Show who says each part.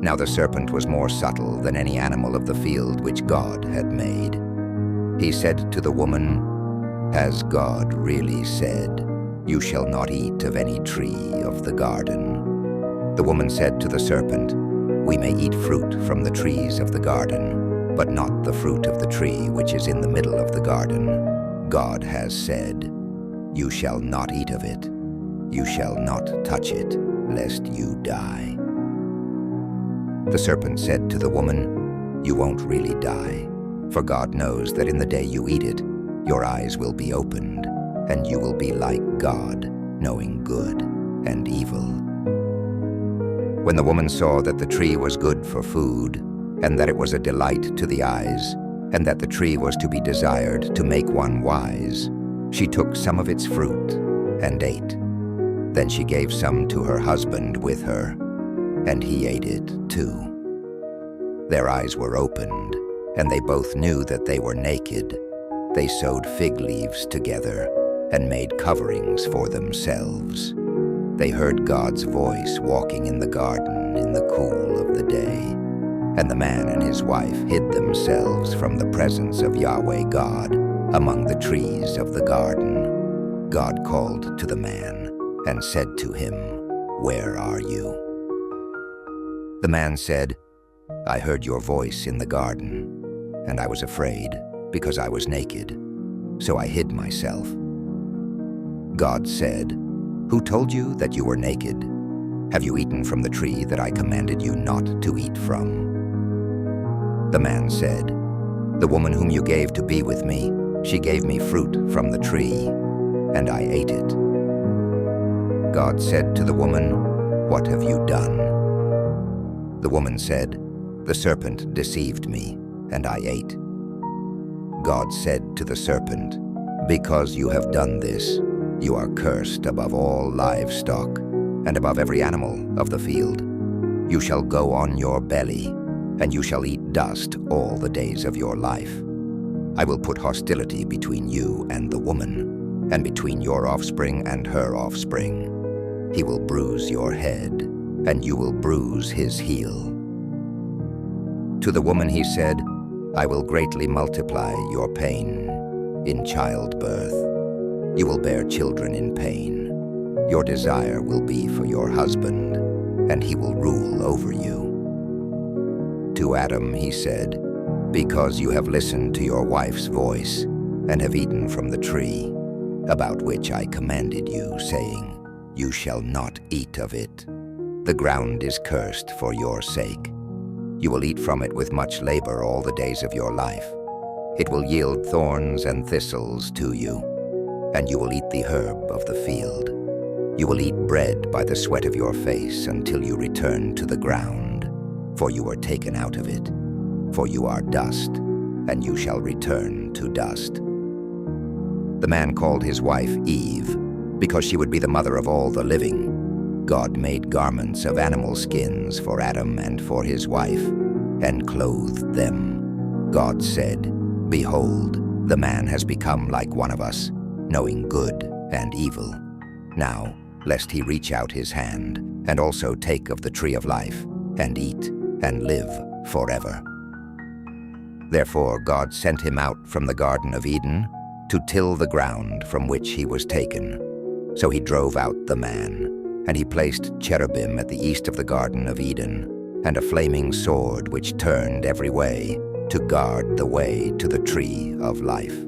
Speaker 1: Now the serpent was more subtle than any animal of the field which God had made. He said to the woman, "Has God really said, 'You shall not eat of any tree of the garden'?" The woman said to the serpent, "We may eat fruit from the trees of the garden, but not the fruit of the tree which is in the middle of the garden. God has said, 'You shall not eat of it. You shall not touch it, lest you die.'" The serpent said to the woman, "You won't really die, for God knows that in the day you eat it, your eyes will be opened, and you will be like God, knowing good and evil." When the woman saw that the tree was good for food, and that it was a delight to the eyes, and that the tree was to be desired to make one wise, she took some of its fruit and ate. Then she gave some to her husband with her, and he ate it too. Their eyes were opened, and they both knew that they were naked. They sewed fig leaves together and made coverings for themselves. They heard God's voice walking in the garden in the cool of the day. And the man and his wife hid themselves from the presence of Yahweh God among the trees of the garden. God called to the man and said to him, "Where are you?" The man said, "I heard your voice in the garden, and I was afraid because I was naked, so I hid myself." God said, "Who told you that you were naked? Have you eaten from the tree that I commanded you not to eat from?" The man said, "The woman whom you gave to be with me, she gave me fruit from the tree, and I ate it." God said to the woman, "What have you done?" The woman said, "The serpent deceived me, and I ate." God said to the serpent, "Because you have done this, you are cursed above all livestock, and above every animal of the field. You shall go on your belly, and you shall eat dust all the days of your life. I will put hostility between you and the woman, and between your offspring and her offspring. He will bruise your head, and you will bruise his heel." To the woman he said, "I will greatly multiply your pain in childbirth. You will bear children in pain. Your desire will be for your husband, and he will rule over you." To Adam he said, "Because you have listened to your wife's voice, and have eaten from the tree, about which I commanded you, saying, 'You shall not eat of it,' the ground is cursed for your sake. You will eat from it with much labor all the days of your life. It will yield thorns and thistles to you, and you will eat the herb of the field. You will eat bread by the sweat of your face until you return to the ground, for you were taken out of it. For you are dust, and you shall return to dust." The man called his wife Eve, because she would be the mother of all the living. God made garments of animal skins for Adam and for his wife, and clothed them. God said, "Behold, the man has become like one of us, knowing good and evil. Now, lest he reach out his hand, and also take of the tree of life, and eat, and live forever." Therefore God sent him out from the Garden of Eden to till the ground from which he was taken. So he drove out the man, and he placed cherubim at the east of the Garden of Eden, and a flaming sword which turned every way, to guard the way to the tree of life.